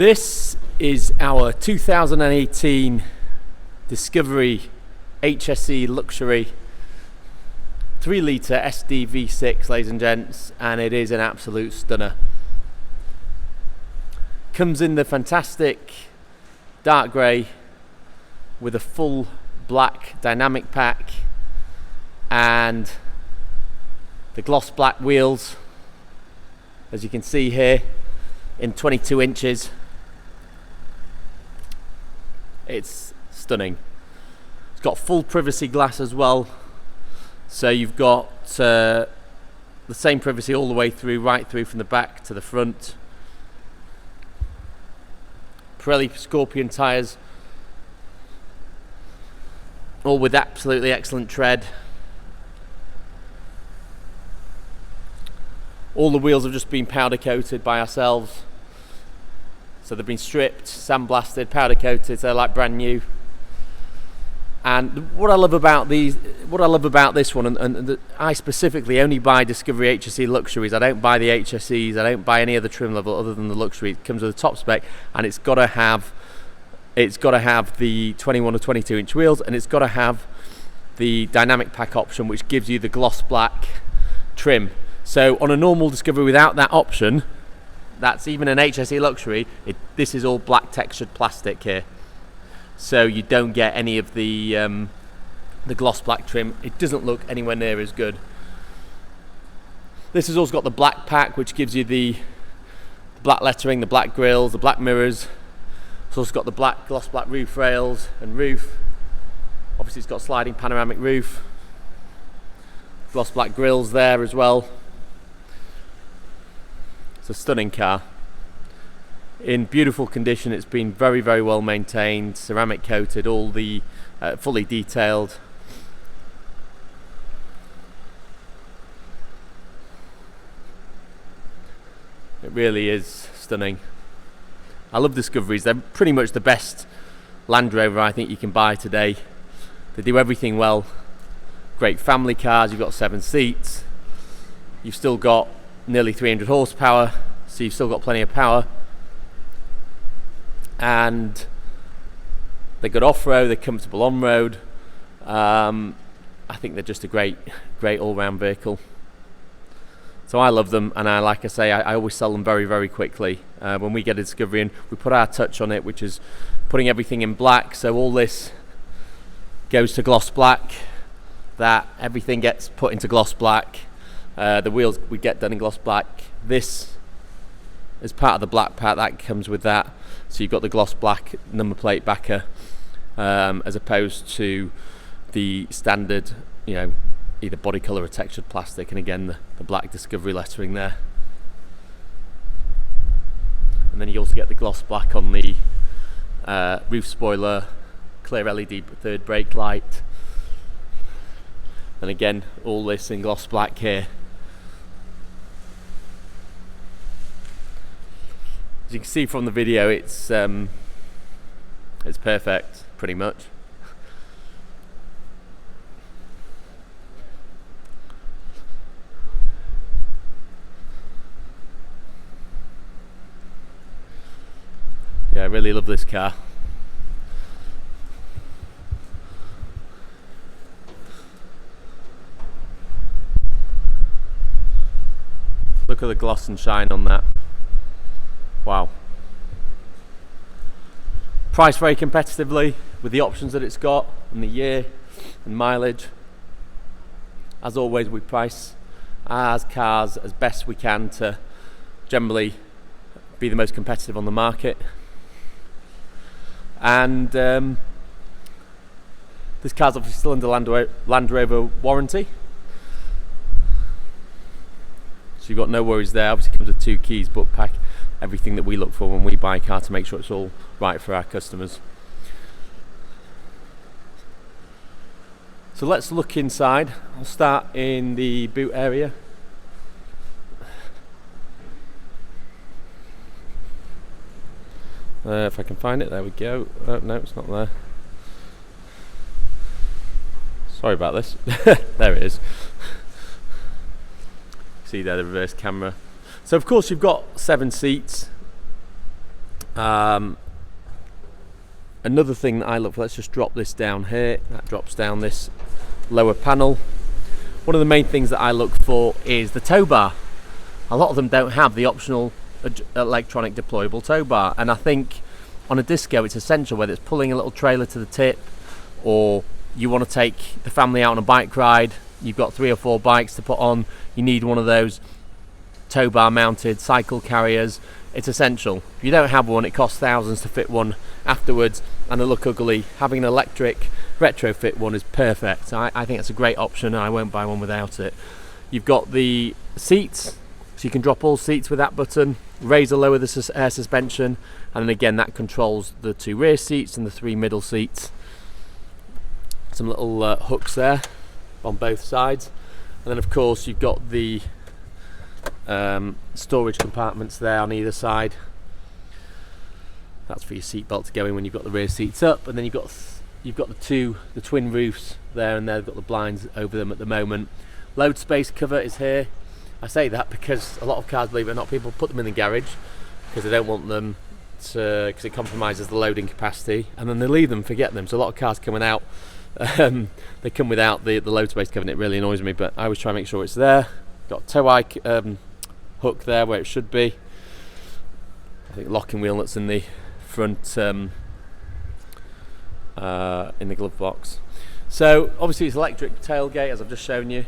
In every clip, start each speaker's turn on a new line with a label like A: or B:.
A: This is our 2018 Discovery HSE Luxury 3 litre SD V6, ladies and gents, and it is an absolute stunner. Comes in the fantastic dark grey with a full black dynamic pack and the gloss black wheels, as you can see here, in 22 inches. It's stunning. It's got full privacy glass as well, so you've got the same privacy all the way through, right through from the back to the front. Pirelli Scorpion tyres, all with absolutely excellent tread. All the wheels have just been powder coated by ourselves, so they've been stripped, sandblasted, powder coated, so they're like brand new. And what I love about this one, and I specifically only buy Discovery HSE Luxuries. I don't buy the HSEs. I don't buy any other trim level other than the Luxury. It comes with a top spec, and it's got to have the 21 or 22 inch wheels, and it's got to have the dynamic pack option, which gives you the gloss black trim. So on a normal Discovery without that option, that's even an HSE Luxury, this is all black textured plastic here. So you don't get any of the gloss black trim. It doesn't look anywhere near as good. This has also got the black pack, which gives you the black lettering, the black grills, the black mirrors. It's also got the black gloss black roof rails and roof. Obviously it's got sliding panoramic roof. Gloss black grills there as well. It's a stunning car. In beautiful condition. It's been very, very well maintained, ceramic coated, all the fully detailed. It really is stunning. I love Discoveries. They're pretty much the best Land Rover I think you can buy today. They do everything well. Great family cars. You've got 7 seats. You've still got nearly 300 horsepower, so you've still got plenty of power. And they're good off-road, they're comfortable on-road. I think they're just a great all-round vehicle. So I love them, and like I say, I always sell them very, very quickly. When we get a Discovery in, we put our touch on it, which is putting everything in black. So all this goes to gloss black. That everything gets put into gloss black. The wheels we get done in gloss black. This is part of the black pack that comes with that. So you've got the gloss black number plate backer, as opposed to the standard, either body colour or textured plastic, and again the black Discovery lettering there. And then you also get the gloss black on the roof spoiler, clear LED third brake light, and again all this in gloss black here. As you can see from the video, it's perfect, pretty much. Yeah, I really love this car. Look at the gloss and shine on that. Wow. Priced very competitively with the options that it's got and the year and mileage. As always, we price our cars as best we can to generally be the most competitive on the market. And this car's obviously still under Land Rover warranty. So you've got no worries there. Obviously comes with 2 keys, book pack, everything that we look for when we buy a car to make sure it's all right for our customers. So let's look inside. I'll start in the boot area. If I can find it, there we go. Oh, no, it's not there. Sorry about this. There it is. See there, the reverse camera. So of course you've got 7 seats. Another thing that I look for, let's just drop this down here, that drops down this lower panel. One of the main things that I look for is the tow bar. A lot of them don't have the optional electronic deployable tow bar, and I think on a Disco it's essential, whether it's pulling a little trailer to the tip or you want to take the family out on a bike ride, you've got 3 or 4 bikes to put on, you need one of those tow bar mounted cycle carriers. It's essential. If you don't have one, it costs thousands to fit one afterwards and they look ugly. Having an electric retrofit one is perfect. I think it's a great option and I won't buy one without it. You've got the seats, so you can drop all seats with that button, raise or lower the air suspension, and then again that controls the 2 rear seats and the 3 middle seats. Some little hooks there on both sides, and then of course you've got the storage compartments there on either side. That's for your seat belt to go in when you've got the rear seats up, and then you've got the twin roofs there, and they've got the blinds over them at the moment. Load space cover is here. I say that because a lot of cars, believe it or not, people put them in the garage because they don't want them to, because it compromises the loading capacity, and then they leave them, forget them. So a lot of cars coming out, they come without the load space cover, and it really annoys me, but I always try to make sure it's there. Got tow eye hook there where it should be. I think locking wheel nuts in the front in the glove box. So obviously it's electric tailgate, as I've just shown you.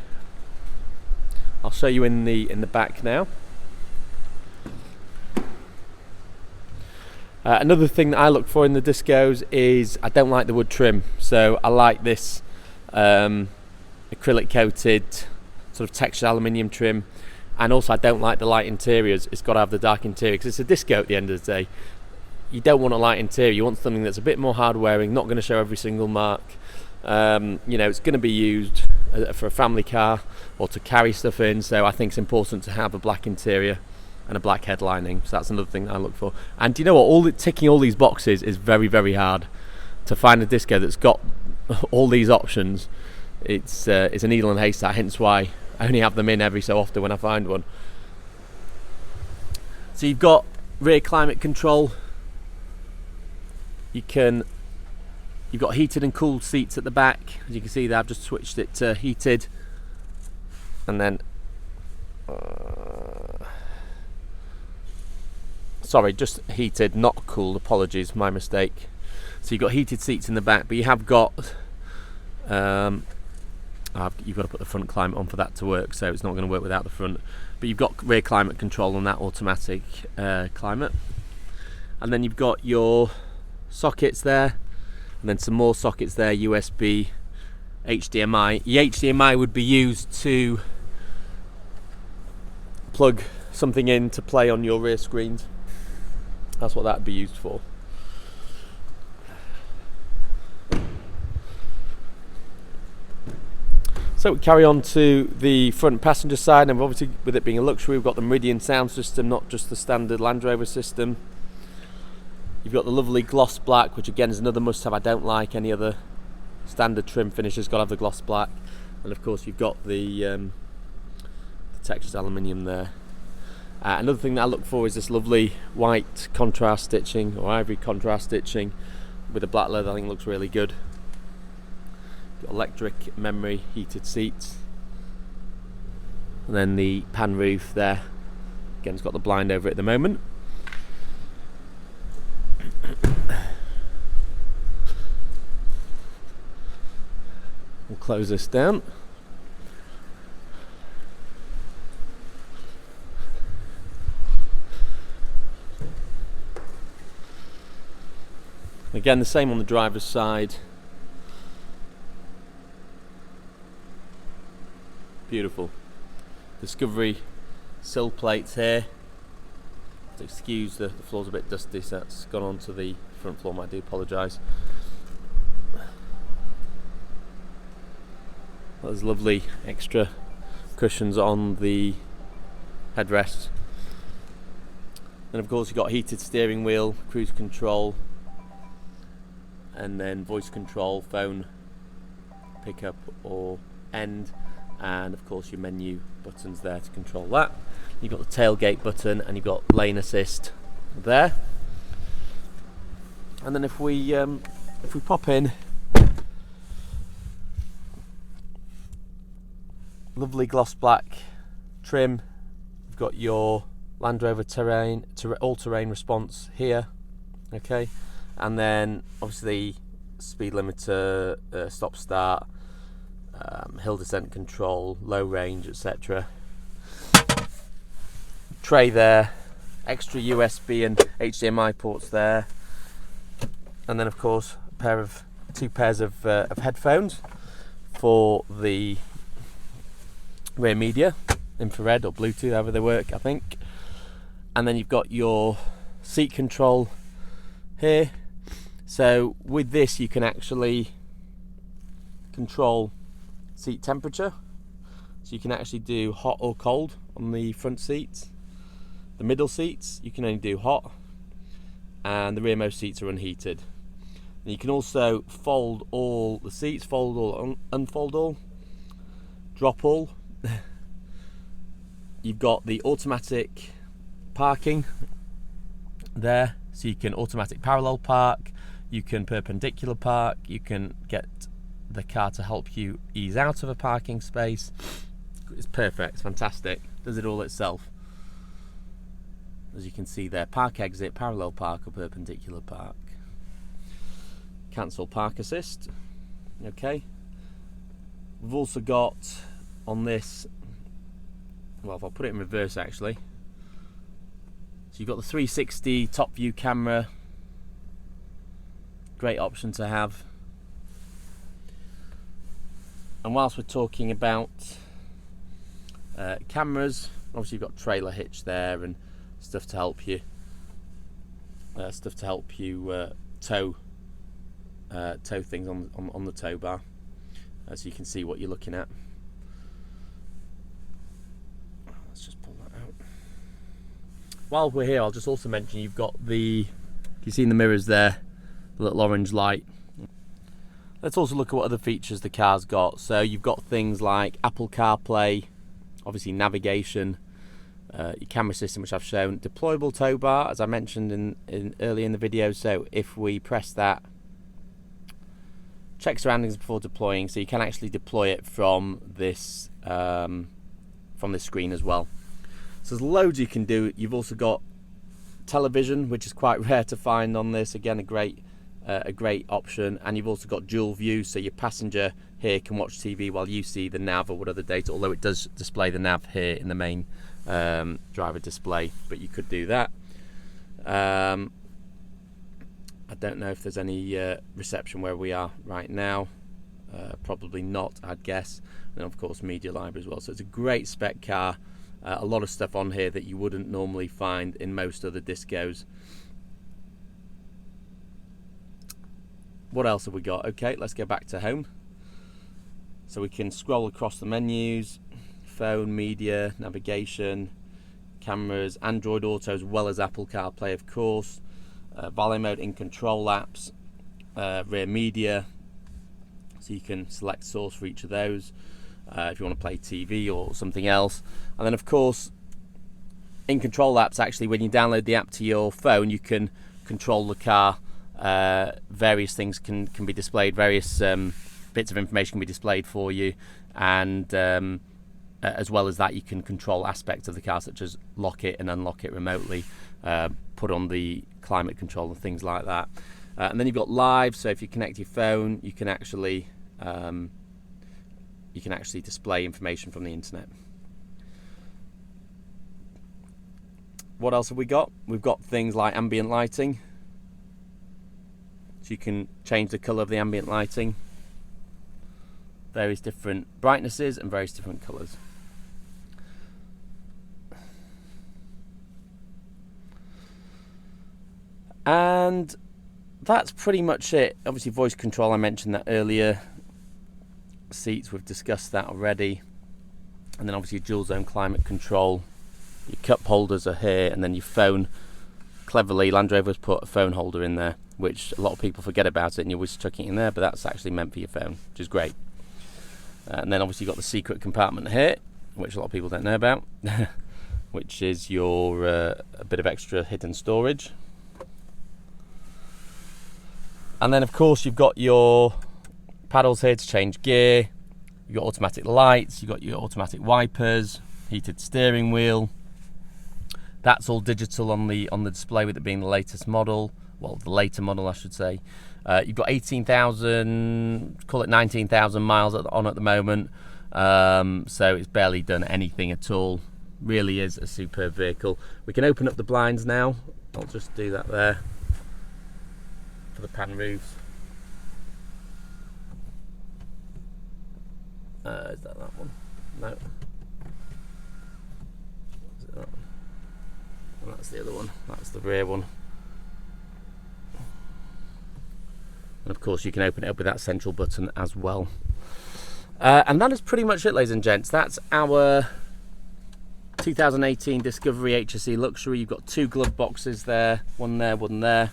A: I'll show you in the back now. Another thing that I look for in the Discos is I don't like the wood trim, so I like this acrylic coated sort of textured aluminium trim, and also I don't like the light interiors. It's got to have the dark interior because it's a Disco at the end of the day. You don't want a light interior, you want something that's a bit more hard wearing, not going to show every single mark. You know, it's going to be used for a family car or to carry stuff in, so I think it's important to have a black interior and a black headlining. So that's another thing that I look for. And you know what, ticking all these boxes is very, very hard. To find a Disco that's got all these options, it's a needle in a haystack, hence why I only have them in every so often when I find one. So you've got rear climate control. You've got heated and cooled seats at the back. As you can see there, I've just switched it to heated, and then sorry, just heated, not cooled, apologies, my mistake. So you've got heated seats in the back, but you have got you've got to put the front climate on for that to work, so it's not going to work without the front. But you've got rear climate control on that automatic climate, and then you've got your sockets there, and then some more sockets there, USB, HDMI. Your HDMI would be used to plug something in to play on your rear screens. That's what that would be used for. So we carry on to the front passenger side, and obviously with it being a luxury, we've got the Meridian sound system, not just the standard Land Rover system. You've got the lovely gloss black, which again is another must-have. I don't like any other standard trim finish, it's got to have the gloss black. And of course you've got the textured aluminium there. Another thing that I look for is this lovely white contrast stitching, or ivory contrast stitching with the black leather. I think it looks really good. Got electric memory heated seats, and then the pan roof there. Again, it's got the blind over it at the moment. We'll close this down. Again, the same on the driver's side. Beautiful. Discovery sill plates here. Excuse the floor's a bit dusty, so that's gone onto the front floor. I do apologise. There's lovely extra cushions on the headrest, and of course you've got heated steering wheel, cruise control, and then voice control, phone pickup or end, and of course your menu buttons there to control that. You've got the tailgate button, and you've got lane assist there. And then if we pop in, lovely gloss black trim. You've got your Land Rover all-terrain response here, okay, and then obviously speed limiter, stop start, hill descent control, low range, etc. Tray there, extra USB and HDMI ports there, and then of course two pairs of headphones for the rear media, infrared or Bluetooth, however they work, I think. And then you've got your seat control here. So with this you can actually control seat temperature. So you can actually do hot or cold on the front seats. The middle seats you can only do hot, and the rearmost seats are unheated. And you can also fold all the seats, fold all, unfold all, drop all. You've got the automatic parking there, so you can automatic parallel park, you can perpendicular park, you can get the car to help you ease out of a parking space. It's perfect, it's fantastic, does it all itself. As you can see there, park exit, parallel park or perpendicular park. Cancel park assist, okay. We've also got on this, well, if I'll put it in reverse actually. So you've got the 360 top view camera, great option to have. And whilst we're talking about cameras, obviously you've got trailer hitch there and stuff to help you, tow things on the tow bar, so you can see what you're looking at. Let's just pull that out. While we're here, I'll just also mention you've got you see in the mirrors there, the little orange light. Let's also look at what other features the car's got. So you've got things like Apple CarPlay, obviously navigation, your camera system, which I've shown, deployable tow bar, as I mentioned earlier in the video. So if we press that, check surroundings before deploying, so you can actually deploy it from this screen as well. So there's loads you can do. You've also got television, which is quite rare to find on this. Again, a great option. And you've also got dual view, so your passenger here can watch TV while you see the nav or what other data, although it does display the nav here in the main driver display, but you could do that. I don't know if there's any reception where we are right now. Probably not, I'd guess. And of course media library as well. So it's a great spec car. A lot of stuff on here that you wouldn't normally find in most other Discos. What else have we got? Okay, let's go back to home. So we can scroll across the menus, phone, media, navigation, cameras, Android Auto as well as Apple CarPlay, of course. Valet mode, InControl apps, rear media, so you can select source for each of those if you want to play TV or something else. And then of course InControl apps, actually when you download the app to your phone you can control the car. Various things can be displayed, various bits of information can be displayed for you, and as well as that you can control aspects of the car such as lock it and unlock it remotely, put on the climate control and things like that. And then you've got live, so if you connect your phone you can actually display information from the internet. What else have we got? We've got things like ambient lighting, so you can change the colour of the ambient lighting, various different brightnesses and various different colours. And that's pretty much it. Obviously voice control, I mentioned that earlier. Seats, we've discussed that already. And then obviously dual zone climate control. Your cup holders are here, and then your phone. Cleverly, Land Rover's put a phone holder in there, which a lot of people forget about it and you always chuck it in there, but that's actually meant for your phone, which is great. And then obviously you've got the secret compartment here, which a lot of people don't know about, which is your a bit of extra hidden storage. And then of course you've got your paddles here to change gear. You've got automatic lights, you've got your automatic wipers, heated steering wheel. That's all digital on the display, with it being the latest model. Well, the later model, I should say. You've got 18,000, call it 19,000 miles on at the moment. So it's barely done anything at all. Really is a superb vehicle. We can open up the blinds now. I'll just do that there for the pan roofs. Is that one? No. Is it that one? And that's the other one. That's the rear one. And of course you can open it up with that central button as well. And that is pretty much it, ladies and gents. That's our 2018 Discovery HSE Luxury. You've got 2 glove boxes there, one there,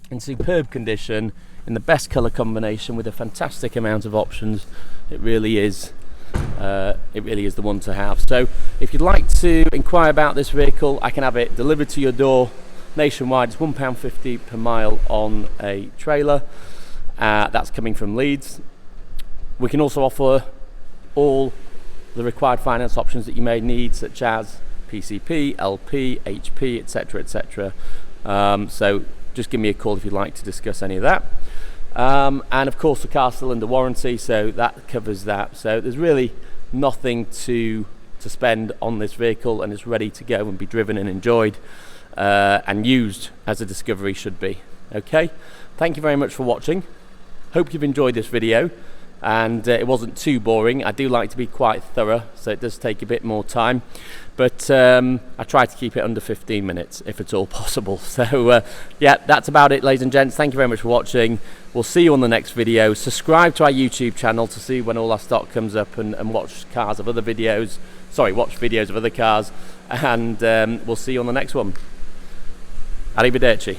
A: in superb condition, in the best colour combination, with a fantastic amount of options. It really is the one to have. So if you'd like to inquire about this vehicle, I can have it delivered to your door nationwide. It's £1.50 per mile on a trailer. That's coming from Leeds. We can also offer all the required finance options that you may need, such as PCP, LP, HP, etc, etc. So just give me a call if you'd like to discuss any of that. And of course the car's still under warranty, so that covers that. So there's really nothing to spend on this vehicle, and it's ready to go and be driven and enjoyed and used as a Discovery should be. Okay, thank you very much for watching. Hope you've enjoyed this video, and it wasn't too boring. I do like to be quite thorough, so it does take a bit more time, but I try to keep it under 15 minutes if at all possible. So yeah, that's about it, ladies and gents. Thank you very much for watching. We'll see you on the next video. Subscribe to our YouTube channel to see when all our stock comes up, and watch cars of other videos. Sorry, watch videos of other cars, and we'll see you on the next one. Arrivederci.